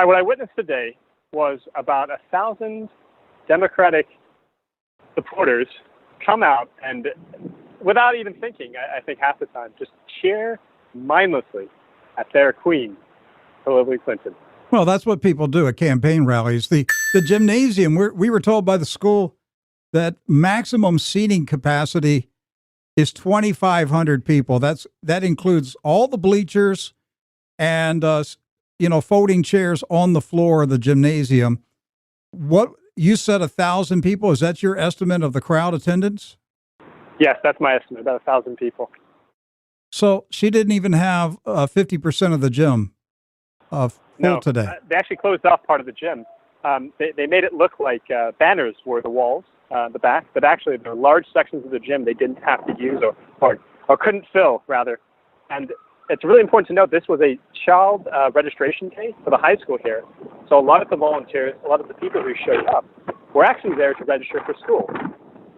What I witnessed today was about 1,000 Democratic supporters come out and, without even thinking, I think half the time, just cheer mindlessly at their queen, Hillary Clinton. Well, that's what people do at campaign rallies. The gymnasium, we were told by the school that maximum seating capacity is 2,500 people. That includes all the bleachers and folding chairs on the floor of the gymnasium. What you said, 1,000 people? Is that your estimate of the crowd attendance? Yes, that's my estimate. About 1,000 people. So she didn't even have 50% of the gym full today. They actually closed off part of the gym. They made it look like banners were the walls, the back, but actually there were large sections of the gym they didn't have to use or couldn't fill, rather. And it's really important to note this was a child registration day for the high school here. So a lot of the volunteers, a lot of the people who showed up were actually there to register for school.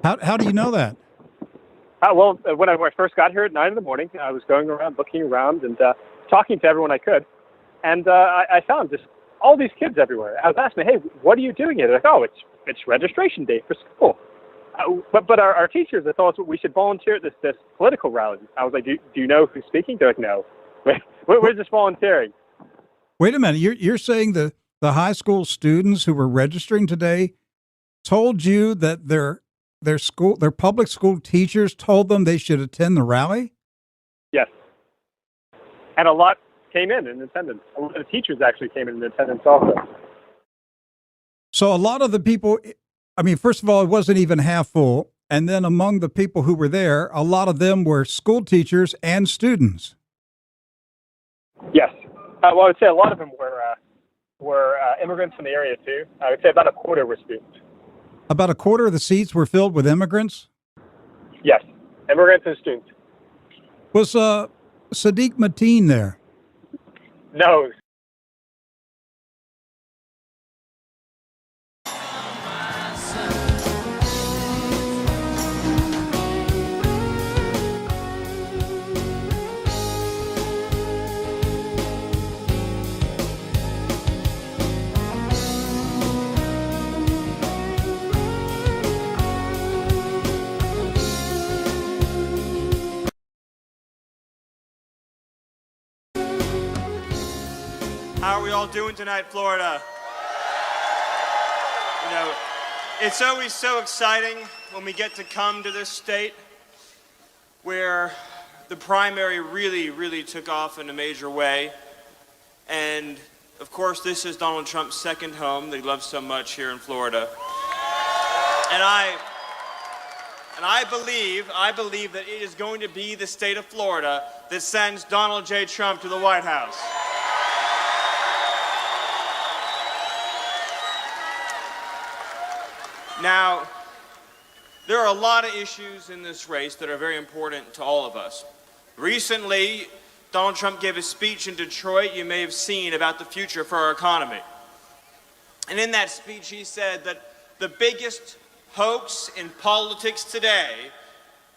How do you know that? When I first got here at 9 in the morning, I was going around, looking around, and talking to everyone I could. And I found just all these kids everywhere. I was asking, hey, what are you doing here? They're like, oh, it's registration day for school. But our teachers had told us we should volunteer at this political rally. I was like, do you know who's speaking? They're like, no. We're just volunteering. Wait a minute. You're saying the high school students who were registering today told you that their public school teachers told them they should attend the rally? Yes. And a lot came in attendance. A lot of the teachers actually came in attendance also. So a lot of the people, I mean, first of all, it wasn't even half full. And then among the people who were there, a lot of them were school teachers and students. Yes. I would say a lot of them were immigrants from the area too. I would say about a quarter were students. About a quarter of the seats were filled with immigrants? Yes, immigrants and students. Was Sadiq Mateen there? No. How are we all doing tonight, Florida? You know, it's always so exciting when we get to come to this state where the primary really, really took off in a major way. And of course, this is Donald Trump's second home that he loves so much here in Florida. And I believe that it is going to be the state of Florida that sends Donald J. Trump to the White House. Now, there are a lot of issues in this race that are very important to all of us. Recently, Donald Trump gave a speech in Detroit you may have seen about the future for our economy. And in that speech, he said that the biggest hoax in politics today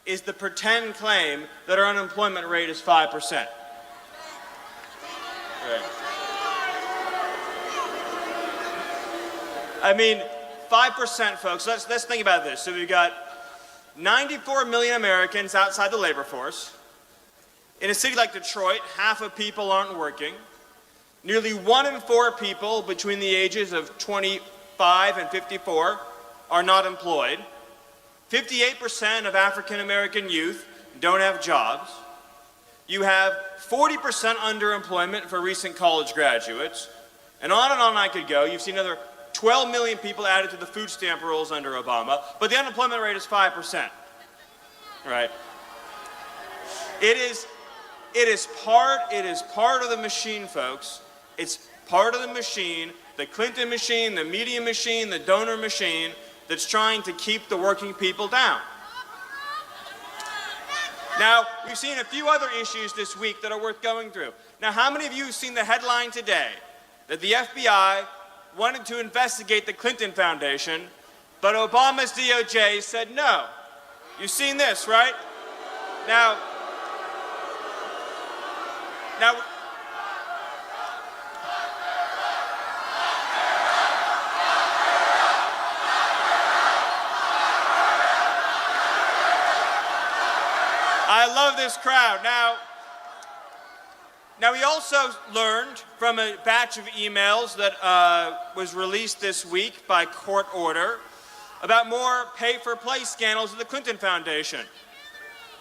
is the pretend claim that our unemployment rate is 5%. Right. I mean, 5%, folks. Let's think about this. So we've got 94 million Americans outside the labor force. In a city like Detroit, half of people aren't working. Nearly 1 in 4 people between the ages of 25 and 54 are not employed. 58% of African American youth don't have jobs. You have 40% underemployment for recent college graduates. And on I could go. You've seen another 12 million people added to the food stamp rolls under Obama, but the unemployment rate is 5%. Right? It is part of the machine, folks. It's part of the machine, the Clinton machine, the media machine, the donor machine that's trying to keep the working people down. Now, we've seen a few other issues this week that are worth going through. Now, how many of you have seen the headline today that the FBI wanted to investigate the Clinton Foundation, but Obama's DOJ said no? You've seen this, right? Now, of this crowd. Now, we also learned from a batch of emails that was released this week by court order about more pay-for-play scandals at the Clinton Foundation,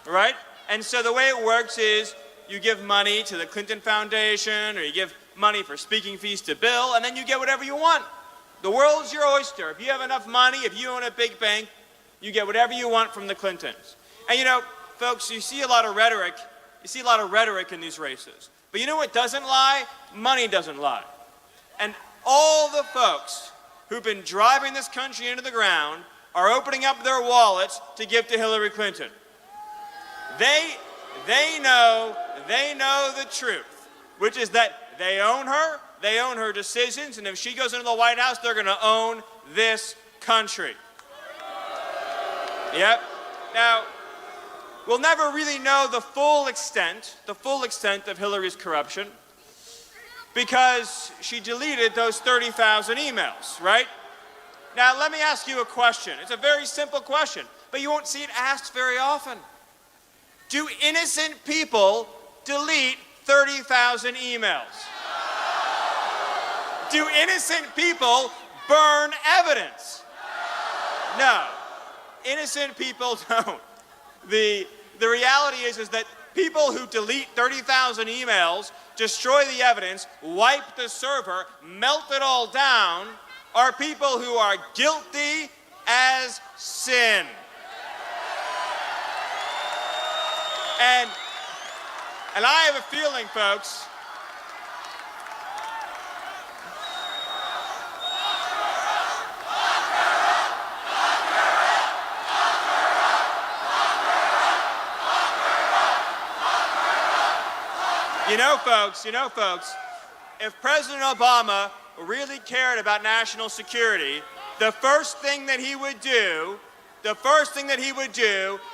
right? And so the way it works is you give money to the Clinton Foundation or you give money for speaking fees to Bill, and then you get whatever you want. The world's your oyster. If you have enough money, if you own a big bank, you get whatever you want from the Clintons. And you know, folks, you see a lot of rhetoric. You see a lot of rhetoric in these races. But you know what doesn't lie? Money doesn't lie. And all the folks who've been driving this country into the ground are opening up their wallets to give to Hillary Clinton. They know the truth, which is that they own her decisions, and if she goes into the White House, they're going to own this country. Yep. Now, we'll never really know the full extent of Hillary's corruption because she deleted those 30,000 emails, right? Now, let me ask you a question. It's a very simple question, but you won't see it asked very often. Do innocent people delete 30,000 emails? Do innocent people burn evidence? No. Innocent people don't. The reality is that people who delete 30,000 emails, destroy the evidence, wipe the server, melt it all down, are people who are guilty as sin. And I have a feeling, folks, You know, folks, if President Obama really cared about national security, the first thing that he would do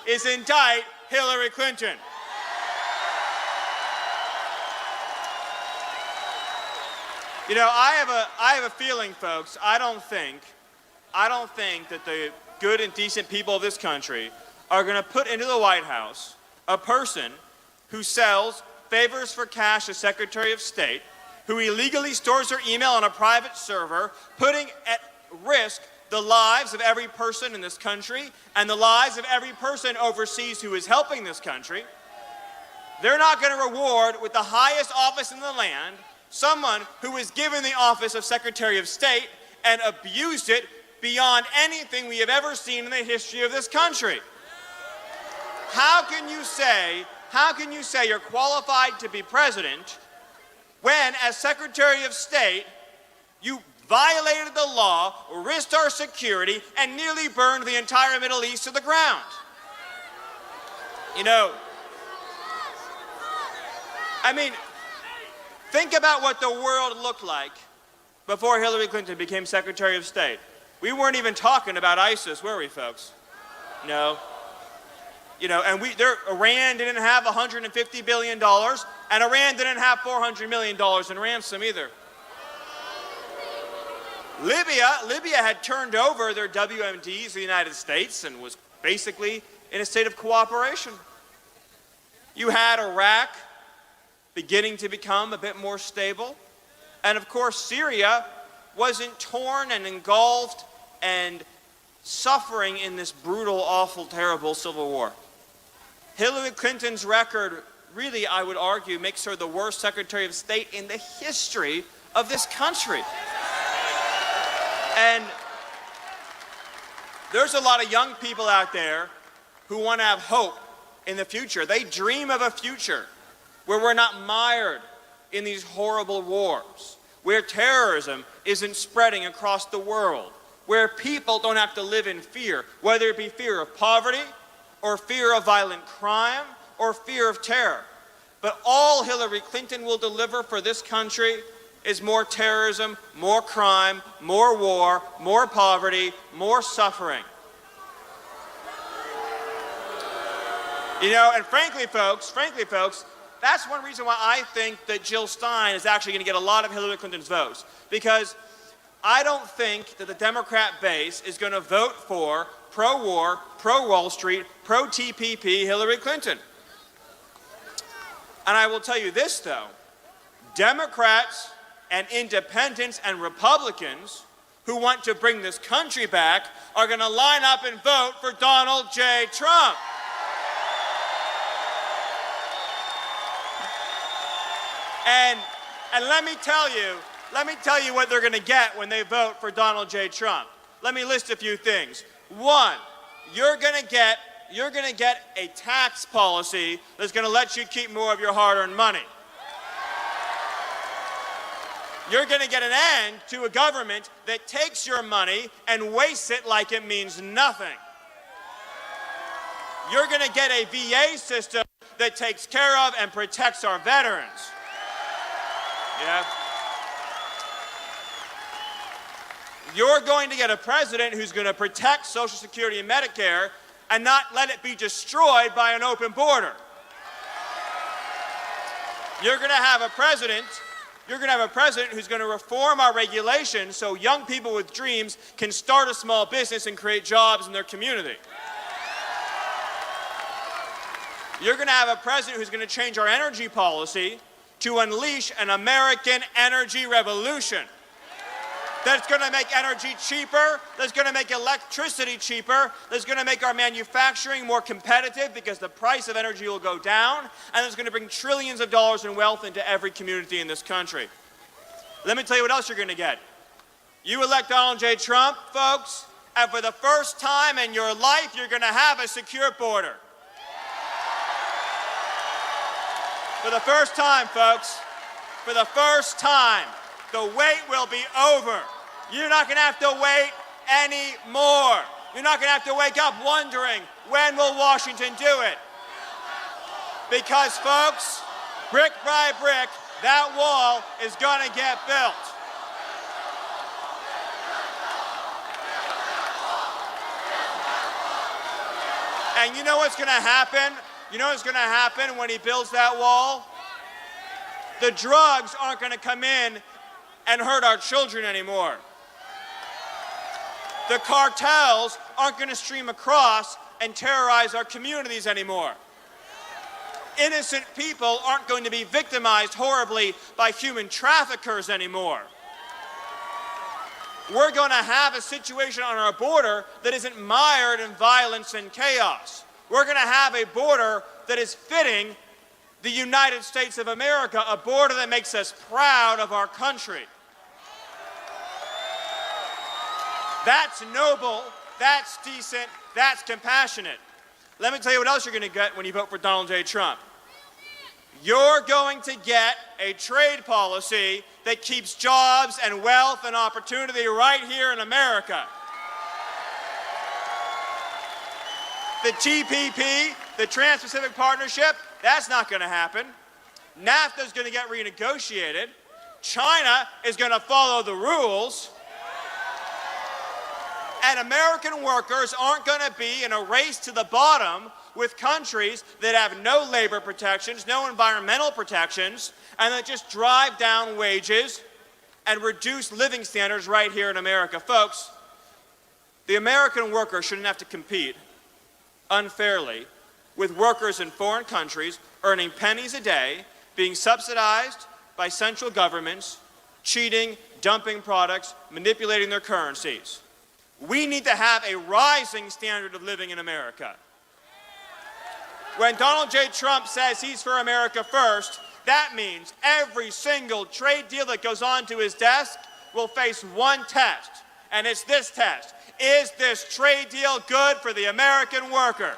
is indict Hillary Clinton. You know, I have a feeling, folks, I don't think that the good and decent people of this country are going to put into the White House a person who sells favors for cash as Secretary of State, who illegally stores her email on a private server, putting at risk the lives of every person in this country and the lives of every person overseas who is helping this country. They're not going to reward with the highest office in the land someone who was given the office of Secretary of State and abused it beyond anything we have ever seen in the history of this country. How can you say you're qualified to be president when, as Secretary of State, you violated the law, risked our security, and nearly burned the entire Middle East to the ground? You know, I mean, think about what the world looked like before Hillary Clinton became Secretary of State. We weren't even talking about ISIS, were we, folks? No. You know, and Iran didn't have $150 billion, and Iran didn't have $400 million in ransom either. Libya had turned over their WMDs to the United States and was basically in a state of cooperation. You had Iraq beginning to become a bit more stable. And of course, Syria wasn't torn and engulfed and suffering in this brutal, awful, terrible civil war. Hillary Clinton's record really, I would argue, makes her the worst Secretary of State in the history of this country. And there's a lot of young people out there who want to have hope in the future. They dream of a future where we're not mired in these horrible wars, where terrorism isn't spreading across the world, where people don't have to live in fear, whether it be fear of poverty, or fear of violent crime, or fear of terror. But all Hillary Clinton will deliver for this country is more terrorism, more crime, more war, more poverty, more suffering. You know, and frankly, folks, that's one reason why I think that Jill Stein is actually going to get a lot of Hillary Clinton's votes. Because I don't think that the Democrat base is going to vote for pro-war, pro-Wall Street, pro-TPP Hillary Clinton. And I will tell you this, though. Democrats and independents and Republicans who want to bring this country back are going to line up and vote for Donald J. Trump. And let me tell you what they're going to get when they vote for Donald J. Trump. Let me list a few things. One, you're going to get a tax policy that's going to let you keep more of your hard-earned money. You're going to get an end to a government that takes your money and wastes it like it means nothing. You're going to get a VA system that takes care of and protects our veterans. Yeah. You're going to get a president who's going to protect Social Security and Medicare and not let it be destroyed by an open border. You're going to have a president who's going to reform our regulations so young people with dreams can start a small business and create jobs in their community. You're going to have a president who's going to change our energy policy to unleash an American energy revolution that's going to make energy cheaper, that's going to make electricity cheaper, that's going to make our manufacturing more competitive because the price of energy will go down, and it's going to bring trillions of dollars in wealth into every community in this country. Let me tell you what else you're going to get. You elect Donald J. Trump, folks, and for the first time in your life, you're going to have a secure border. For the first time, folks, for the first time, the wait will be over. You're not going to have to wait anymore. You're not going to have to wake up wondering, when will Washington do it? Because, folks, brick by brick, that wall is going to get built. And you know what's going to happen? You know what's going to happen when he builds that wall? The drugs aren't going to come in and hurt our children anymore. The cartels aren't going to stream across and terrorize our communities anymore. Innocent people aren't going to be victimized horribly by human traffickers anymore. We're going to have a situation on our border that isn't mired in violence and chaos. We're going to have a border that is fitting the United States of America, a border that makes us proud of our country. That's noble, that's decent, that's compassionate. Let me tell you what else you're going to get when you vote for Donald J. Trump. You're going to get a trade policy that keeps jobs and wealth and opportunity right here in America. The TPP, the Trans-Pacific Partnership, that's not going to happen. NAFTA is going to get renegotiated. China is going to follow the rules. And American workers aren't going to be in a race to the bottom with countries that have no labor protections, no environmental protections, and that just drive down wages and reduce living standards right here in America. Folks, the American worker shouldn't have to compete unfairly with workers in foreign countries earning pennies a day, being subsidized by central governments, cheating, dumping products, manipulating their currencies. We need to have a rising standard of living in America. When Donald J. Trump says he's for America first, that means every single trade deal that goes onto his desk will face one test, and it's this test. Is this trade deal good for the American worker?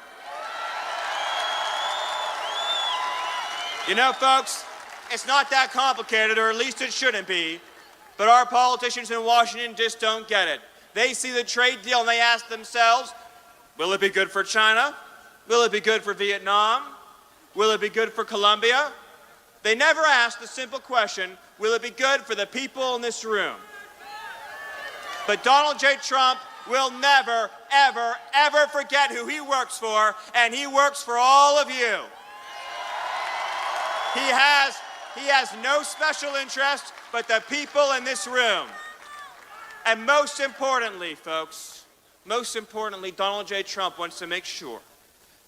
You know, folks, it's not that complicated, or at least it shouldn't be, but our politicians in Washington just don't get it. They see the trade deal and they ask themselves, will it be good for China? Will it be good for Vietnam? Will it be good for Colombia? They never ask the simple question, will it be good for the people in this room? But Donald J. Trump will never, ever, ever forget who he works for, and he works for all of you. He has no special interest but the people in this room. And most importantly, folks, most importantly, Donald J. Trump wants to make sure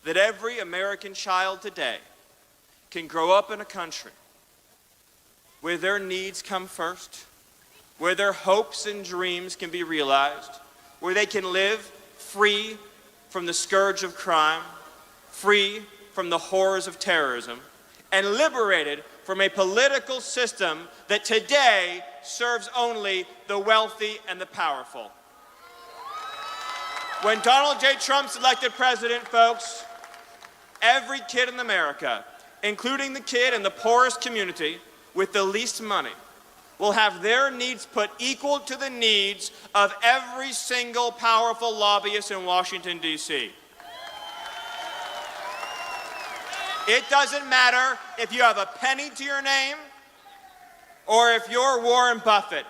that every American child today can grow up in a country where their needs come first, where their hopes and dreams can be realized, where they can live free from the scourge of crime, free from the horrors of terrorism, and liberated from a political system that today serves only the wealthy and the powerful. When Donald J. Trump's elected president, folks, every kid in America, including the kid in the poorest community with the least money, will have their needs put equal to the needs of every single powerful lobbyist in Washington, D.C. It doesn't matter if you have a penny to your name or if you're Warren Buffett.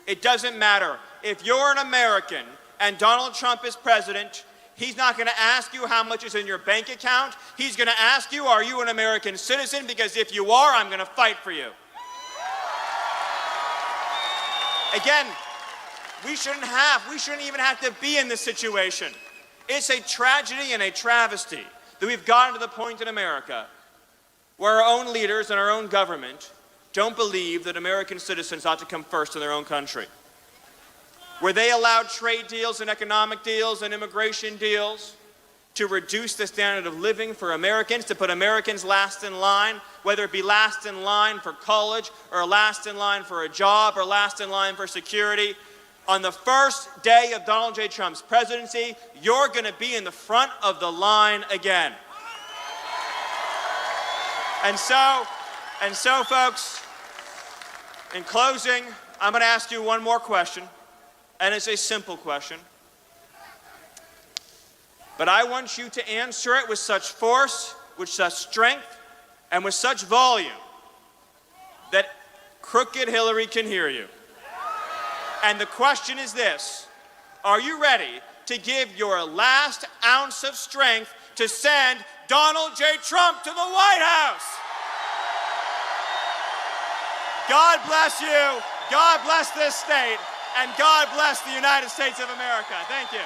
It doesn't matter. If you're an American and Donald Trump is president, he's not going to ask you how much is in your bank account. He's going to ask you, are you an American citizen? Because if you are, I'm going to fight for you. Again, we shouldn't even have to be in this situation. It's a tragedy and a travesty that we've gotten to the point in America where our own leaders and our own government don't believe that American citizens ought to come first in their own country. Where they allowed trade deals and economic deals and immigration deals to reduce the standard of living for Americans, to put Americans last in line, whether it be last in line for college or last in line for a job or last in line for security. On the first day of Donald J. Trump's presidency, you're going to be in the front of the line again. And so, folks, in closing, I'm going to ask you one more question, and it's a simple question. But I want you to answer it with such force, with such strength, and with such volume that crooked Hillary can hear you. And the question is this: are you ready to give your last ounce of strength to send Donald J. Trump to the White House? God bless you, God bless this state, and God bless the United States of America. Thank you.